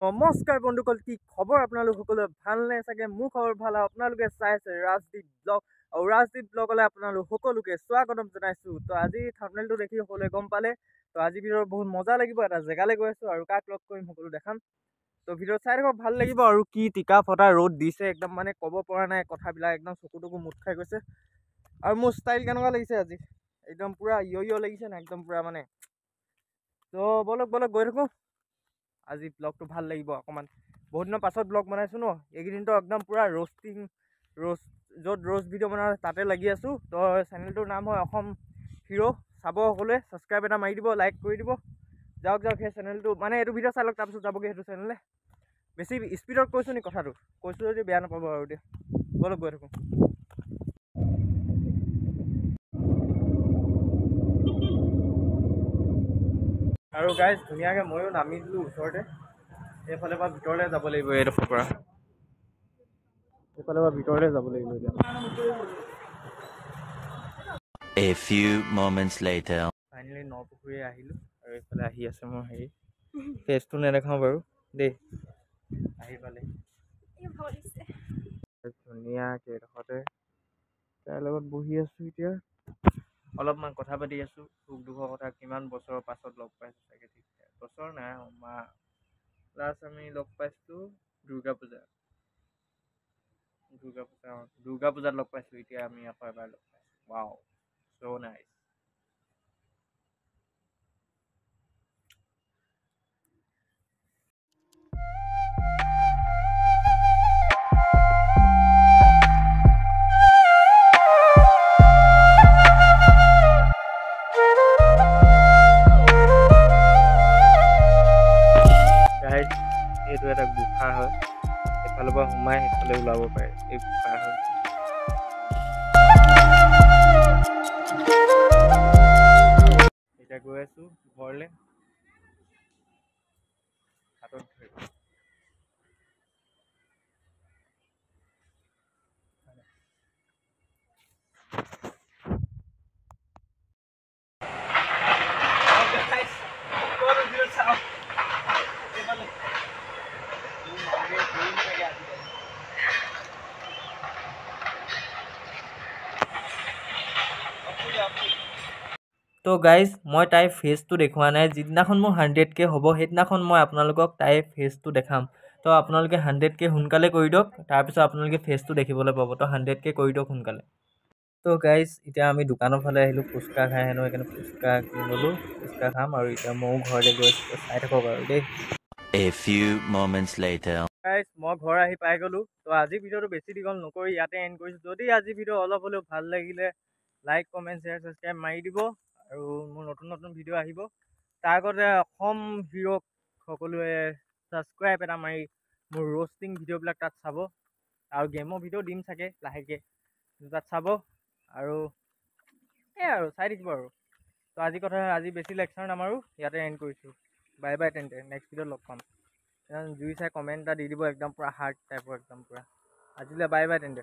নমস্কাৰ বন্ধুসকল, কি খবৰ আপোনালোক সকলোৱে? ভালনে? চাগে মোৰ খবৰ ভাল। আপোনালোকে চাই আছে ৰাজদ্বীপ ব্লগ, আৰু ৰাজদ্বীপ ব্লগলৈ আপোনালোক সকলোকে স্বাগতম জনাইছোঁ। তো আজি থাম্বনেইলটো দেখি সকলোৱে গম পালে। তো আজি ভিডিঅ'ত বহুত মজা লাগিব। এটা জেগালৈ গৈ আছোঁ আৰু কাক লগ কৰিম সকলো দেখাম। তো ভিডিঅ'ত চাই থাকক, ভাল লাগিব। আৰু কি টিকা ফটা ৰ'দ দিছে, একদম মানে ক'ব পৰা নাই কথাবিলাক, একদম চকুটকু মুঠ খাই গৈছে। আৰু মোৰ ষ্টাইল কেনেকুৱা লাগিছে আজি? একদম পুৰা ইয় লাগিছে না, একদম পুৰা মানে। তো বলক গৈ থাকোঁ। আজি ব্লগটো ভাল লাগিব অকণমান। বহুত দিনৰ পাছত ব্লগ বনাইছোঁ ন, এইকেইদিনতো একদম পুৰা ৰ'ষ্ট য'ত ৰ'ষ্ট ভিডিঅ' বনাওঁ তাতে লাগি আছোঁ। তো চেনেলটোৰ নাম হয় অসম হিৰ'। চাব সকলোৱে, ছাবস্ক্ৰাইব এটা মাৰি দিব, লাইক কৰি দিব। যাওক সেই চেনেলটো, মানে এইটো ভিডিঅ' চাই লওক, তাৰপিছত যাবগৈ সেইটো চেনেলে। বেছি স্পীডত কৈছোঁ নি কথাটো? কৈছোঁ যদি বেয়া নাপাব আৰু দিয়া। বলক গৈ থাকোঁ। আৰু গাইজ ধুনীয়াকৈ ময়ো নামি দিলোঁ ওচৰতে। এইফালে পৰা ভিতৰলৈ যাব লাগিব, এইডোখৰ পৰা এইফালে পৰা ভিতৰলৈ যাব লাগিব এতিয়া। A few moments later. Finally Napukhuri আহিলোঁ, আৰু এইফালে আহি আছে মোৰ হেৰি। ফেচটো নেদেখাওঁ বাৰু দেই। আহি পালে ধুনীয়াকৈ এডোখৰতে তাৰ লগত বহি আছোঁ এতিয়া। অলপমান কথা পাতি আছোঁ, সুখ দুখৰ কথা। কিমান বছৰৰ পাছত লগ পাইছোঁ চাগে, ঠিক বছৰ নাই, মাহ। লাষ্ট আমি লগ পাইছিলোঁ দুৰ্গা পূজাত লগ পাইছোঁ। এতিয়া আমি আকৌ এবাৰ লগ পাইছোঁ। Wow, so nice. এইটো এটা গুফা হয়, এফালৰ পৰা সোমাই সেইফালে ওলাব পাৰে। এই গুফা হয়। এতিয়া গৈ আছোঁ ঘৰলৈ, হাতত ধৰি। তো গাইজ, মই তাইৰ ফেচটো দেখুওৱা নাই। যিদিনাখন মোৰ 100K হ'ব, সেইদিনাখন মই আপোনালোকক তাইৰ ফেচটো দেখাম। তো আপোনালোকে 100K সোনকালে কৰি দিয়ক, তাৰপিছত আপোনালোকে ফেচটো দেখিবলৈ পাব। তো 100K কৰি দিয়ক সোনকালে। তো গাইজ, এতিয়া আমি দোকানৰ ফালে আহিলোঁ, ফুচকা খাই হেনো, সেইকাৰণে ফুচকা কিনি ল'লোঁ। ফুচকা খাম আৰু এতিয়া ময়ো ঘৰলৈ গৈ আছোঁ। চাই থাকক আৰু দেই। A few moments later. Guys, মই ঘৰ আহি পাই গ'লোঁ। তো আজি ভিডিঅ'টো বেছি দীঘল নকৰি ইয়াতে এণ্ড কৰিছোঁ। যদি আজি ভিডিঅ' অলপ হ'লেও ভাল লাগিলে, লাইক, কমেণ্ট, শ্বেয়াৰ, ছাবস্ক্ৰাইব মাৰি দিব। আৰু মোৰ নতুন ভিডিঅ' আহিব। তাৰ আগতে অসম হিৰ'ক সকলোৱে ছাবস্ক্ৰাইব এটা মাৰি মোৰ ৰ'ষ্টিং ভিডিঅ'বিলাক তাত চাব। আৰু গেমৰ ভিডিঅ' দিম চাগে লাহেকৈ, তাত চাব। আৰু এই আৰু চাই থাকিব আৰু। তো আজি বেছি লেকচাৰ নামাৰোঁ, ইয়াতে এণ্ড কৰিছোঁ। বাই বাই তেন্তে, নেক্সট ভিডিঅ'ত লগ পাম। জুই চাই কমেণ্ট এটা দি দিব, একদম পূৰা হাৰ্ট টাইপৰ, একদম পূৰা। আজিলৈ বাই বাই তেন্তে।